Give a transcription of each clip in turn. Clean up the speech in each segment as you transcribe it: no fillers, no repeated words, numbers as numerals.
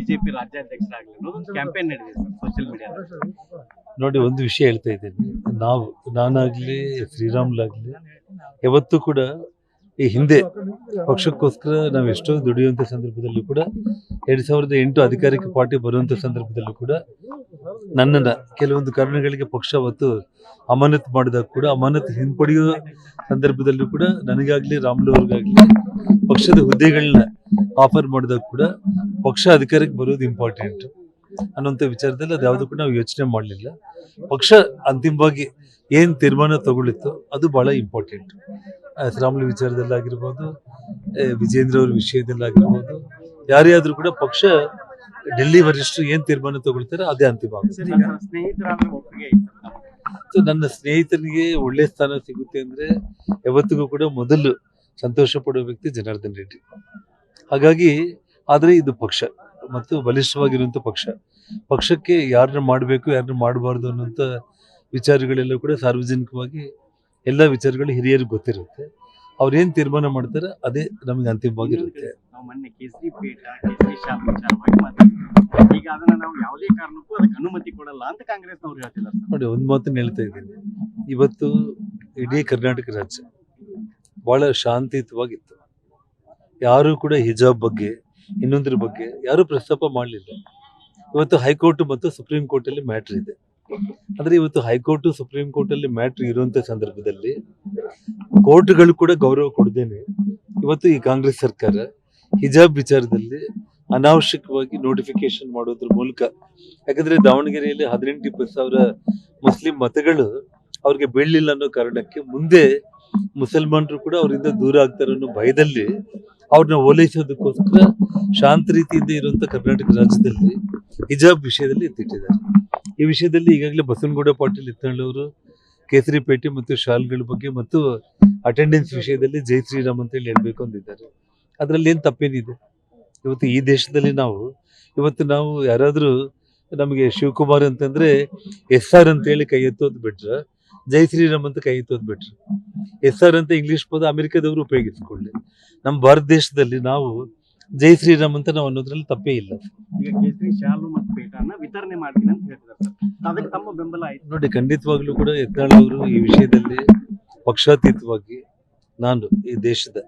BJP ರಾಜ್ಯಾಧ್ಯಕ್ಷರಾಗಲಿ ಅನ್ನೋದು campaign ನಡೆದಿದೆ social media. ನೋಡಿ, ಒಂದು ವಿಷಯ ಹೇಳ್ತಾ ಇದ್ದೀನಿ. ನಾನಾಗ್ಲಿ ಶ್ರೀರಾಮ್ಲಾಗ್ಲಿ ಯಾವತ್ತೂ ಕೂಡ ಈ ಹಿಂದೆ ಪಕ್ಷಕ್ಕೋಸ್ಕರ ನಾವು ಎಷ್ಟೋ ದುಡಿಯುವಂಥ ಸಂದರ್ಭದಲ್ಲೂ ಕೂಡ 2008 ಅಧಿಕಾರಕ್ಕೆ ಪಾರ್ಟಿ ಬರುವಂಥ ಸಂದರ್ಭದಲ್ಲೂ ಕೂಡ ನನ್ನನ್ನು ಕೆಲವೊಂದು ಕಾರಣಗಳಿಗೆ ಪಕ್ಷ ಅವತ್ತು ಅಮಾನತು ಮಾಡಿದಾಗ ಕೂಡ ಅಮಾನತು ಹಿಂಪಡೆಯುವ ಸಂದರ್ಭದಲ್ಲೂ ಕೂಡ ನನಗಾಗಲಿ ರಾಮ್ಲು ಅವ್ರಿಗಾಗಲಿ ಪಕ್ಷದ ಹುದ್ದೆಗಳನ್ನ ಆಫರ್ ಮಾಡಿದಾಗ ಕೂಡ ಪಕ್ಷ ಅಧಿಕಾರಕ್ಕೆ ಬರೋದು ಇಂಪಾರ್ಟೆಂಟ್ ಅನ್ನೋಂಥ ವಿಚಾರದಲ್ಲಿ ಅದು ಯಾವುದು ಕೂಡ ನಾವು ಯೋಚನೆ ಮಾಡಲಿಲ್ಲ. ಪಕ್ಷ ಅಂತಿಮವಾಗಿ ಏನು ತೀರ್ಮಾನ ತಗೊಳ್ಳಿತ್ತೋ ಅದು ಭಾಳ ಇಂಪಾರ್ಟೆಂಟ್. ರಾಮ್ಲು ವಿಚಾರದಲ್ಲಾಗಿರ್ಬೋದು, ವಿಜೇಂದ್ರ ಅವ್ರ ವಿಷಯದಲ್ಲಾಗಿರ್ಬೋದು, ಯಾರೇ ಆದರೂ ಕೂಡ ಪಕ್ಷ ಡೆಲ್ಲಿ ವರಿಷ್ಠರು ಏನು ತೀರ್ಮಾನ ತಗೊಳ್ತಾರೆ ಅದೇ ಅಂತಿಮ ಆಗುತ್ತೆ. ಸೊ ನನ್ನ ಸ್ನೇಹಿತನಿಗೆ ಒಳ್ಳೆ ಸ್ಥಾನ ಸಿಗುತ್ತೆ ಅಂದರೆ ಯಾವತ್ತಿಗೂ ಕೂಡ ಮೊದಲು ಸಂತೋಷ ಪಡುವ ವ್ಯಕ್ತಿ ಜನಾರ್ದನ್ ರೆಡ್ಡಿ. ಹಾಗಾಗಿ ಆದರೆ ಇದು ಪಕ್ಷ ಮತ್ತು ಬಲಿಷ್ಠವಾಗಿರುವಂಥ ಪಕ್ಷಕ್ಕೆ ಯಾರನ್ನ ಮಾಡಬೇಕು ಯಾರನ್ನ ಮಾಡಬಾರ್ದು ಅನ್ನೋಂಥ ವಿಚಾರಗಳೆಲ್ಲ ಕೂಡ ಸಾರ್ವಜನಿಕವಾಗಿ ಎಲ್ಲ ವಿಚಾರಗಳು ಹಿರಿಯರಿಗೆ ಗೊತ್ತಿರುತ್ತೆ. ಅವ್ರೇನು ತೀರ್ಮಾನ ಮಾಡ್ತಾರೆ ಅದೇ ನಮಗೆ ಅಂತಿಮವಾಗಿರುತ್ತೆ. ನಾವು ಮೊನ್ನೆ ಕೇಸರಿ ಪೀಠ ಕೇಸರಿ ಶಾಲ್ ವಿಚಾರವಾಗಿ ಮಾತಾಡ್ತೀವಿ. ಈಗ ಅದನ್ನ ನಾವು ಯಾವುದೇ ಕಾರಣಕ್ಕೂ ಅದಕ್ಕೆ ಅನುಮತಿ ಕೊಡಲ್ಲ ಅಂತ ಕಾಂಗ್ರೆಸ್ನವ್ರು ಹೇಳ್ತಿದ್ದಾರೆ. ನೋಡಿ, ಒಂದು ಮಾತನ್ನು ಹೇಳ್ತಾ ಇದ್ದೀನಿ. ಇವತ್ತು ಇಡೀ ಕರ್ನಾಟಕ ರಾಜ್ಯ ಬಹಳ ಶಾಂತಿಯುತವಾಗಿತ್ತು. ಯಾರೂ ಕೂಡ ಹಿಜಾಬ್ ಬಗ್ಗೆ ಇನ್ನೊಂದ್ರ ಬಗ್ಗೆ ಯಾರೂ ಪ್ರಸ್ತಾಪ ಮಾಡಲಿಲ್ಲ. ಇವತ್ತು ಹೈಕೋರ್ಟ್ ಮತ್ತು ಸುಪ್ರೀಂ ಕೋರ್ಟಲ್ಲಿ ಮ್ಯಾಟ್ರ್ ಇದೆ. ಆದರೆ ಇವತ್ತು ಹೈಕೋರ್ಟು ಸುಪ್ರೀಂ ಕೋರ್ಟಲ್ಲಿ ಮ್ಯಾಟ್ರ್ ಇರುವಂಥ ಸಂದರ್ಭದಲ್ಲಿ ಕೋರ್ಟ್ಗಳು ಕೂಡ ಗೌರವ ಕೊಡದೇನೆ ಇವತ್ತು ಈ ಕಾಂಗ್ರೆಸ್ ಸರ್ಕಾರ ಹಿಜಾಬ್ ವಿಚಾರದಲ್ಲಿ ಅನಾವಶ್ಯಕವಾಗಿ ನೋಟಿಫಿಕೇಶನ್ ಮಾಡೋದ್ರ ಮೂಲಕ, ಯಾಕಂದ್ರೆ ದಾವಣಗೆರೆಯಲ್ಲಿ 18-20 ಸಾವಿರ ಮುಸ್ಲಿಂ ಮತಗಳು ಅವ್ರಿಗೆ ಬೀಳಲಿಲ್ಲ ಅನ್ನೋ ಕಾರಣಕ್ಕೆ ಮುಂದೆ ಮುಸಲ್ಮಾನರು ಕೂಡ ಅವರಿಂದ ದೂರ ಆಗ್ತಾರೆ ಅನ್ನೋ ಭಯದಲ್ಲಿ ಅವ್ರನ್ನ ಓಲೈಸೋದಕ್ಕೋಸ್ಕರ ಶಾಂತ ರೀತಿಯಿಂದ ಇರುವಂಥ ಕರ್ನಾಟಕ ರಾಜ್ಯದಲ್ಲಿ ಹಿಜಾಬ್ ವಿಷಯದಲ್ಲಿ ಎತ್ತಿಟ್ಟಿದ್ದಾರೆ. ಈ ವಿಷಯದಲ್ಲಿ ಈಗಾಗಲೇ ಬಸವನಗೌಡ ಪಾಟೀಲ್ ಯತ್ನಾಳ್ ಅವರು ಕೇಸರಿ ಪೇಟೆ ಮತ್ತು ಶಾಲ್ಗಳ ಬಗ್ಗೆ ಮತ್ತು ಅಟೆಂಡೆನ್ಸ್ ವಿಷಯದಲ್ಲಿ ಜೈ ಶ್ರೀರಾಮ್ ಅಂತ ಹೇಳಿ ಹೇಳ್ಬೇಕು ಅಂದಿದ್ದಾರೆ. ಅದರಲ್ಲಿ ಏನು ತಪ್ಪೇನಿದೆ? ಇವತ್ತು ಈ ದೇಶದಲ್ಲಿ ನಾವು ಯಾರಾದರೂ ನಮಗೆ ಶಿವಕುಮಾರ್ ಅಂತಂದ್ರೆ SR ಅಂತ ಹೇಳಿ ಕೈ ಎತ್ತೋದು ಬಿಟ್ರೆ, ಜೈ ಶ್ರೀರಾಮ್ ಅಂತ ಕೈ ಎತ್ತೋದು ಬಿಟ್ರೆ, SR ಅಂತ ಇಂಗ್ಲಿಷ್ ಪದ ಅಮೆರಿಕದವರು ಉಪಯೋಗಿಸ್ಕೊಳ್ಳಿ. ನಮ್ಮ ಭಾರತ ದೇಶದಲ್ಲಿ ನಾವು ಜೈ ಶ್ರೀರಾಮ್ ಅಂತ ನಾವು ಅನ್ನೋದ್ರಲ್ಲಿ ತಪ್ಪೇ ಇಲ್ಲ. ಈಗ ಕೇಸರಿ ಶಾಲು ಮತ್ತು ಪೇಟನ ವಿತರಣೆ ಮಾಡ್ತೀನಿ ಅಂತ ಹೇಳ್ತಿದ್ದಾರೆ ಸರ್, ಅದಕ್ಕೆ ತಮ್ಮ ಬೆಂಬಲ ಆಯ್ತು? ನೋಡಿ, ಖಂಡಿತವಾಗ್ಲೂ ಕೂಡ ಯತ್ನಾಳ್ ಅವರು ಈ ವಿಷಯದಲ್ಲಿ ಪಕ್ಷಾತೀತವಾಗಿ ನಾನು ಈ ದೇಶದ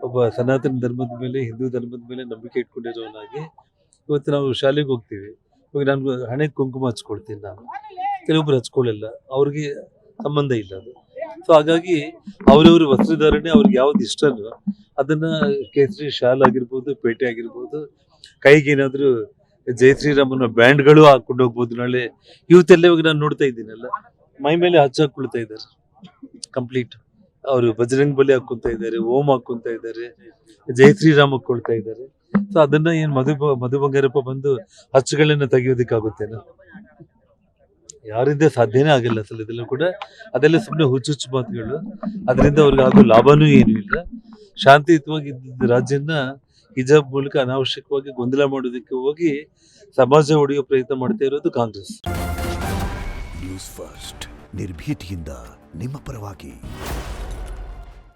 ಒಬ್ಬ ಸನಾತನ ಧರ್ಮದ ಮೇಲೆ ಹಿಂದೂ ಧರ್ಮದ ಮೇಲೆ ನಂಬಿಕೆ ಇಟ್ಕೊಂಡಿರೋನಾಗಿ ಇವತ್ತು ನಾವು ಶಾಲೆಗೆ ಹೋಗ್ತೀವಿ. ಇವಾಗ ನಾನು ಹಣೆಗೆ ಕುಂಕುಮ ಹಚ್ಕೊಳ್ತೀನಿ, ನಾನು ಕೆಲವೊಬ್ರು ಹಚ್ಕೊಳ್ಳಿಲ್ಲ, ಅವ್ರಿಗೆ ಸಂಬಂಧ ಇಲ್ಲ ಅದು. ಸೊ ಹಾಗಾಗಿ ಅವರವ್ರ ವಸ್ತ್ರಧಾರಣೆ ಅವ್ರಿಗೆ ಯಾವ್ದು ಇಷ್ಟನೋ ಅದನ್ನ ಕೇಸರಿ ಶಾಲ್ ಆಗಿರ್ಬೋದು, ಪೇಟೆ ಆಗಿರ್ಬೋದು, ಕೈಗೆ ಏನಾದರೂ ಜೈ ಶ್ರೀರಾಮನ ಬ್ಯಾಂಡ್ಗಳು ಹಾಕೊಂಡು ಹೋಗ್ಬೋದು. ನಾಳೆ ಯೂತ್ ಎಲ್ಲ ಇವಾಗ ನಾನು ನೋಡ್ತಾ ಇದ್ದೀನಲ್ಲ, ಮೈ ಮೇಲೆ ಹಚ್ಚಾಕೊಳ್ತಾ ಇದ್ದಾರೆ ಕಂಪ್ಲೀಟ್. ಅವರು ಬಜರಂಗ್ ಬಲಿ ಹಾಕೊಂತ ಇದ್ದಾರೆ, ಓಂ ಹಾಕೊಂತ ಇದ್ದಾರೆ, ಜೈ ಶ್ರೀರಾಮ್ ಹಾಕೊಳ್ತಾ ಇದ್ದಾರೆ. ಸೊ ಅದನ್ನ ಏನ್ ಮಧು ಬಂಗಾರಪ್ಪ ಬಂದು ಹಚ್ಚುಗಳನ್ನ ತೆಗಿಯೋದಕ್ಕಾಗುತ್ತೇನೋ? ಯಾರಿಂದ ಸಾಧ್ಯನೇ ಆಗಿಲ್ಲ ಅಸಲು. ಇದೆಲ್ಲ ಕೂಡ ಅದೆಲ್ಲ ಸುಮ್ಮನೆ ಹುಚ್ಚು ಮಾತುಗಳು. ಅದರಿಂದ ಅವ್ರಿಗೆ ಆಗೋ ಲಾಭನೂ ಏನೂ ಇಲ್ಲ. ಶಾಂತಿಯುತವಾಗಿ ಇದ್ದ ರಾಜ್ಯನ ಹಿಜಾಬ್ ಮೂಲಕ ಅನಾವಶ್ಯಕವಾಗಿ ಗೊಂದಲ ಮಾಡೋದಕ್ಕೆ ಹೋಗಿ ಸಮಾಜ ಒಡೆಯೋ ಪ್ರಯತ್ನ ಮಾಡ್ತಾ ಇರೋದು ಕಾಂಗ್ರೆಸ್. ನ್ಯೂಸ್ ಫಸ್ಟ್, ನಿರ್ಭೀತಿಯಿಂದ ನಿಮ್ಮ ಪರವಾಗಿ.